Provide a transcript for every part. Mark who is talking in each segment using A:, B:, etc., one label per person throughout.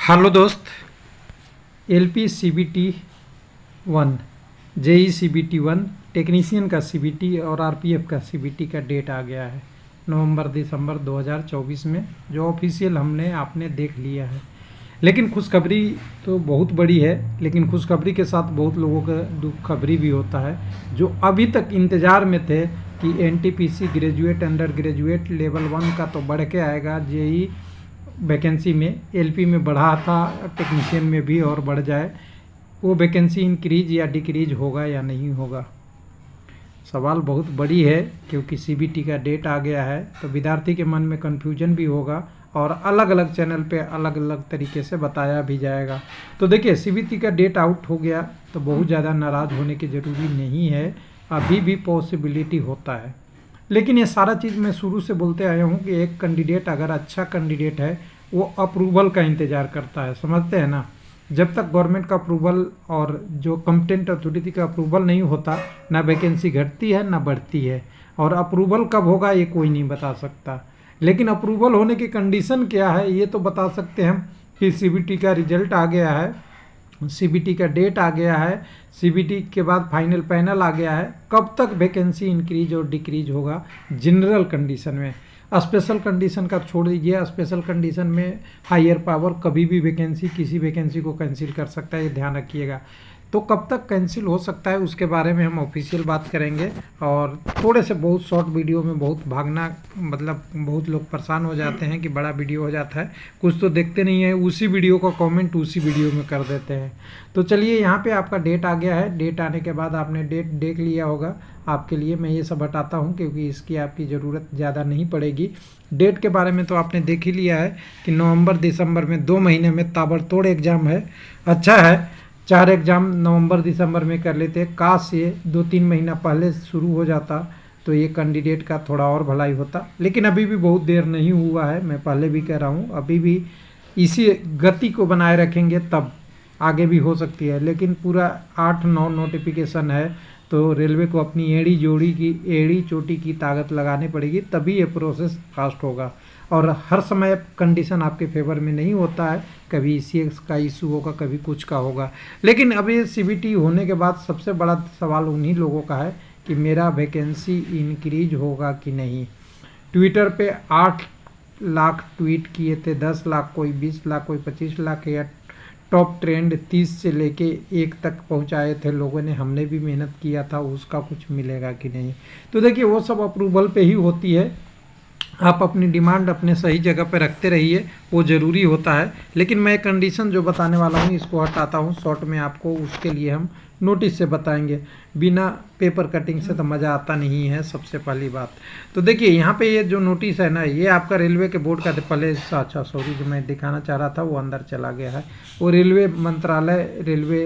A: Hello दोस्त, LP CBT 1, JE CBT 1, technician का CBT और आरपीएफ का सीबीटी का डेट आ गया है नवंबर दिसंबर 2024 में, जो ऑफिशियल हमने आपने देख लिया है। लेकिन खुशखबरी तो बहुत बड़ी है, लेकिन खुशखबरी के साथ बहुत लोगों का दुख खबरी भी होता है। जो अभी तक इंतज़ार में थे कि NTPC graduate under graduate level 1 का तो बढ़ के आएगा, जेई वैकेंसी में एलपी में बढ़ा था, टेक्नीशियन में भी और बढ़ जाए, वो वैकेंसी इंक्रीज या डिक्रीज होगा या नहीं होगा, सवाल बहुत बड़ी है। क्योंकि सीबीटी का डेट आ गया है तो विद्यार्थी के मन में कन्फ्यूजन भी होगा और अलग अलग चैनल पे अलग अलग तरीके से बताया भी जाएगा। तो देखिए, सीबीटी का डेट आउट हो गया तो बहुत ज़्यादा नाराज़ होने की ज़रूरी नहीं है, अभी भी पॉसिबिलिटी होता है। लेकिन ये सारा चीज़ मैं शुरू से बोलते आया हूँ कि एक कैंडिडेट अगर अच्छा कैंडिडेट है वो अप्रूवल का इंतज़ार करता है, समझते हैं ना। जब तक गवर्नमेंट का अप्रूवल और जो कॉम्पिटेंट अथॉरिटी का अप्रूवल नहीं होता, ना वैकेंसी घटती है ना बढ़ती है। और अप्रूवल कब होगा ये कोई नहीं बता सकता, लेकिन अप्रूवल होने की कंडीशन क्या है ये तो बता सकते हैं कि सीबीटी का रिजल्ट आ गया है, सीबीटी का डेट आ गया है, सीबीटी के बाद फाइनल पैनल आ गया है। कब तक वैकेंसी इंक्रीज और डिक्रीज होगा जनरल कंडीशन में, स्पेशल कंडीशन का छोड़ दीजिए। स्पेशल कंडीशन में हायर पावर कभी भी वैकेंसी किसी वैकेंसी को कैंसिल कर सकता है, ये ध्यान रखिएगा। तो कब तक कैंसिल हो सकता है उसके बारे में हम ऑफिशियल बात करेंगे। और थोड़े से बहुत शॉर्ट वीडियो में बहुत भागना, मतलब बहुत लोग परेशान हो जाते हैं कि बड़ा वीडियो हो जाता है, कुछ तो देखते नहीं है, उसी वीडियो का कमेंट उसी वीडियो में कर देते हैं। तो चलिए, यहाँ पे आपका डेट आ गया है। डेट आने के बाद आपने डेट देख लिया होगा, आपके लिए मैं ये सब हटाता हूँ क्योंकि इसकी आपकी ज़रूरत ज़्यादा नहीं पड़ेगी। डेट के बारे में तो आपने देख ही लिया है कि नवंबर दिसंबर में 2 महीने में ताबड़तोड़ एग्ज़ाम है। अच्छा है, 4 एग्ज़ाम नवंबर दिसंबर में कर लेते, काश ये 2-3 महीना पहले शुरू हो जाता तो ये कैंडिडेट का थोड़ा और भलाई होता। लेकिन अभी भी बहुत देर नहीं हुआ है, मैं पहले भी कह रहा हूँ, अभी भी इसी गति को बनाए रखेंगे तब आगे भी हो सकती है। लेकिन पूरा 8-9 नोटिफिकेशन है तो रेलवे को अपनी एड़ी चोटी की ताकत लगानी पड़ेगी, तभी ये प्रोसेस फास्ट होगा। और हर समय कंडीशन आपके फेवर में नहीं होता है, कभी सीएक्स का इशू होगा, कभी कुछ का होगा। लेकिन अभी सीबीटी होने के बाद सबसे बड़ा सवाल उन्हीं लोगों का है कि मेरा वैकेंसी इंक्रीज होगा कि नहीं। ट्विटर पे 8 लाख ट्वीट किए थे, 10 लाख, कोई 20 लाख, कोई 25 लाख, या टॉप ट्रेंड 30 से लेके 1 तक पहुंचाए थे लोगों ने, हमने भी मेहनत किया था, उसका कुछ मिलेगा कि नहीं। तो देखिए, वो सब अप्रूवल पे ही होती है। आप अपनी डिमांड अपने सही जगह पे रखते रहिए, वो ज़रूरी होता है। लेकिन मैं कंडीशन जो बताने वाला हूँ इसको हटाता हूँ शॉर्ट में, आपको उसके लिए हम नोटिस से बताएंगे, बिना पेपर कटिंग से तो मज़ा आता नहीं है, सबसे पहली बात। तो देखिए, यहाँ पे ये जो नोटिस है ना, ये आपका रेलवे के बोर्ड का पहले, अच्छा सॉरी, जो मैं दिखाना चाह रहा था वो अंदर चला गया है। वो रेलवे मंत्रालय रेलवे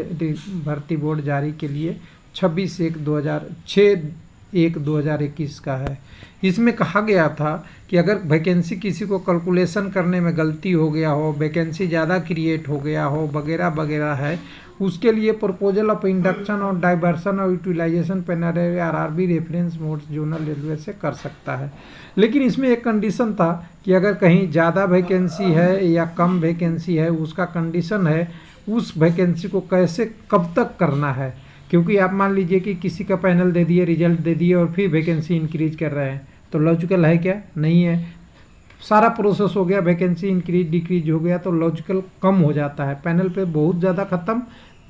A: भर्ती बोर्ड जारी के लिए 26/1/2021 का है। इसमें कहा गया था कि अगर वैकेंसी किसी को कैलकुलेशन करने में गलती हो गया हो, वैकेंसी ज़्यादा क्रिएट हो गया हो, वगैरह वगैरह है, उसके लिए प्रपोजल ऑफ इंडक्शन और डाइवर्सन और utilisation panel RRB reference mode zonal railway से कर सकता है। लेकिन इसमें एक कंडीशन था कि अगर कहीं ज़्यादा वैकेंसी है या कम वैकेंसी है, उसका कंडीशन है उस वैकेंसी को कैसे कब तक करना है। क्योंकि आप मान लीजिए कि किसी का पैनल दे दिए, रिजल्ट दे दिए और फिर वैकेंसी इंक्रीज कर रहे हैं, तो लॉजिकल है क्या? नहीं है। सारा प्रोसेस हो गया, वैकेंसी इंक्रीज डिक्रीज हो गया तो लॉजिकल कम हो जाता है, पैनल पे बहुत ज़्यादा ख़त्म,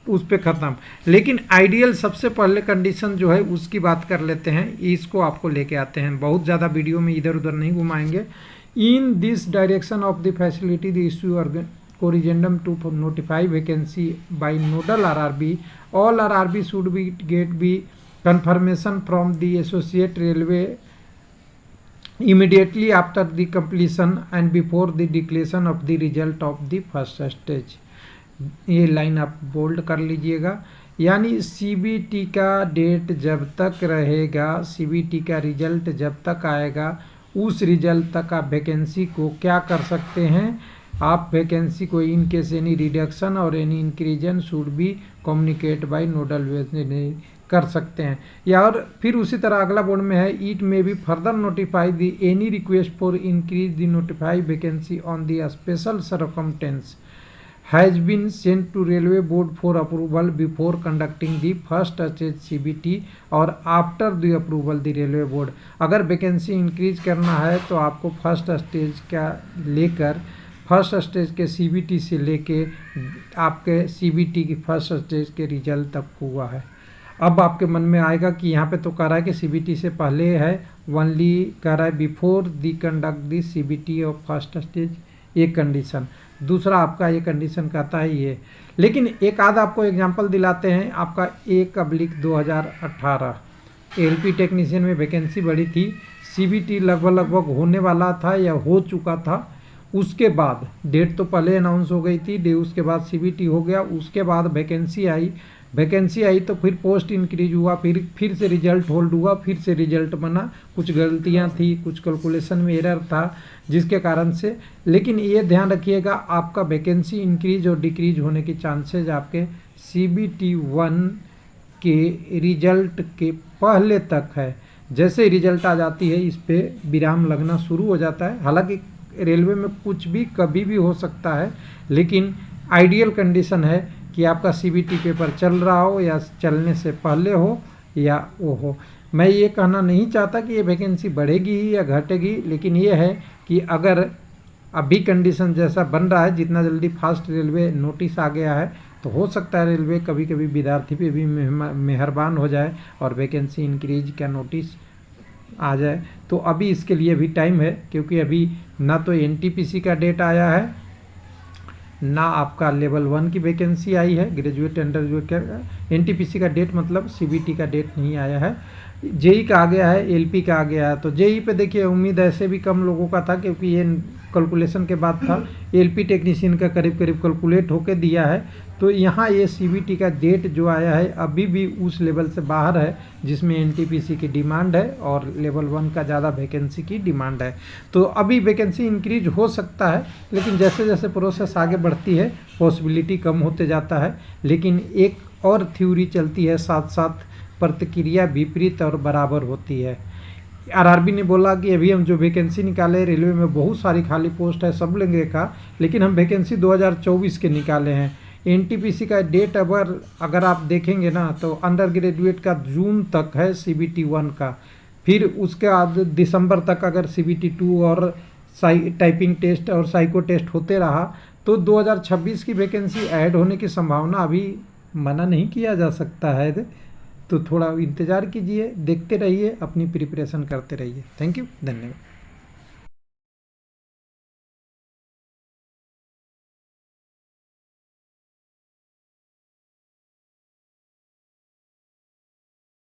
A: उस पे ख़त्म। लेकिन आइडियल सबसे पहले कंडीशन जो है उसकी बात कर लेते हैं, इसको आपको लेके आते हैं, बहुत ज़्यादा वीडियो में इधर उधर नहीं घुमाएंगे। In this direction of the facility the issue corrigendum to notify vacancy by nodal RRB. All RRB should be get be confirmation from the associate railway immediately after the completion and before the declaration of the result of the first stage. ये line आप bold कर लीजिएगा। यानी CBT का date जब तक रहेगा, CBT का रिजल्ट जब तक आएगा, उस रिजल्ट तक आप वैकेंसी को क्या कर सकते हैं, आप वैकेंसी को इन केस एनी रिडक्शन और any increase should be communicate by nodal कर सकते हैं। या और फिर उसी तरह अगला बोर्ड में है, it may be further notify the any request for increase the notify vacancy on the special circumstance has been sent to railway board for approval before conducting the first stage CBT और after the approval the railway board. अगर vacancy increase करना है तो आपको first stage का लेकर first stage के CBT से लेके आपके CBT की फर्स्ट स्टेज के रिजल्ट तक हुआ है। अब आपके मन में आएगा कि यहाँ पे तो कह रहा है कि CBT से पहले है, ओनली कह रहा है before the conduct the CBT और फर्स्ट स्टेज, एक कंडीशन। दूसरा आपका ये कंडीशन कहता है ये, लेकिन एक आध आपको एग्जांपल दिलाते हैं। आपका 1/2018 LP टेक्नीशियन में वैकेंसी बढ़ी थी, CBT लगभग होने वाला था या हो चुका था। उसके बाद डेट तो पहले अनाउंस हो गई थी, उसके बाद CBT हो गया, उसके बाद वैकेंसी आई तो फिर पोस्ट इंक्रीज हुआ, फिर से रिजल्ट होल्ड हुआ, फिर से रिजल्ट बना। कुछ गलतियां थी, कुछ कैलकुलेशन में एरर था जिसके कारण से। लेकिन ये ध्यान रखिएगा, आपका वैकेंसी इंक्रीज और डिक्रीज होने के चांसेज आपके CBT 1 के रिजल्ट के पहले तक है। जैसे ही रिजल्ट आ जाती है इस पर विराम लगना शुरू हो जाता है। हालांकि रेलवे में कुछ भी कभी भी हो सकता है, लेकिन आइडियल कंडीशन है कि आपका CBT पेपर चल रहा हो या चलने से पहले हो या वो हो। मैं ये कहना नहीं चाहता कि ये वैकेंसी बढ़ेगी ही या घटेगी, लेकिन ये है कि अगर अभी कंडीशन जैसा बन रहा है, जितना जल्दी फास्ट रेलवे नोटिस आ गया है, तो हो सकता है रेलवे कभी कभी विद्यार्थी पे भी मेहरबान हो जाए और वैकेंसी इंक्रीज का नोटिस आ जाए। तो अभी इसके लिए भी टाइम है, क्योंकि अभी ना तो NTPC का डेट आया है, ना आपका लेवल 1 की वैकेंसी आई है, ग्रेजुएट अंडर ग्रेजुएट का। NTPC का डेट मतलब CBT का डेट नहीं आया है। JEE का आ गया है, LP का आ गया है। तो JEE पे देखिए उम्मीद ऐसे भी कम लोगों का था, क्योंकि ये कैलकुलेशन के बाद था। LP टेक्नीशियन का करीब कैलकुलेट होके दिया है। तो यहाँ ये CBT का डेट जो आया है अभी भी उस लेवल से बाहर है जिसमें NTPC की डिमांड है और लेवल 1 का ज़्यादा वैकेंसी की डिमांड है। तो अभी वैकेंसी इंक्रीज हो सकता है, लेकिन जैसे जैसे प्रोसेस आगे बढ़ती है पॉसिबिलिटी कम होते जाता है। लेकिन एक और थ्योरी चलती है साथ साथ, प्रतिक्रिया विपरीत और बराबर होती है। RRB ने बोला कि अभी हम जो वैकेंसी निकाले रेलवे में बहुत सारी खाली पोस्ट है, सब लेंगे का, लेकिन हम वैकेंसी 2024 के निकाले हैं। NTPC का डेट अगर आप देखेंगे ना तो अंडर ग्रेजुएट का जून तक है CBT 1 का, फिर उसके बाद दिसंबर तक अगर CBT 2 और टाइपिंग टेस्ट और साइको टेस्ट होते रहा तो 2026 की वैकेंसी ऐड होने की संभावना अभी मना नहीं किया जा सकता है। तो थोड़ा इंतज़ार कीजिए, देखते रहिए, अपनी प्रिपरेशन करते रहिए। थैंक यू, धन्यवाद।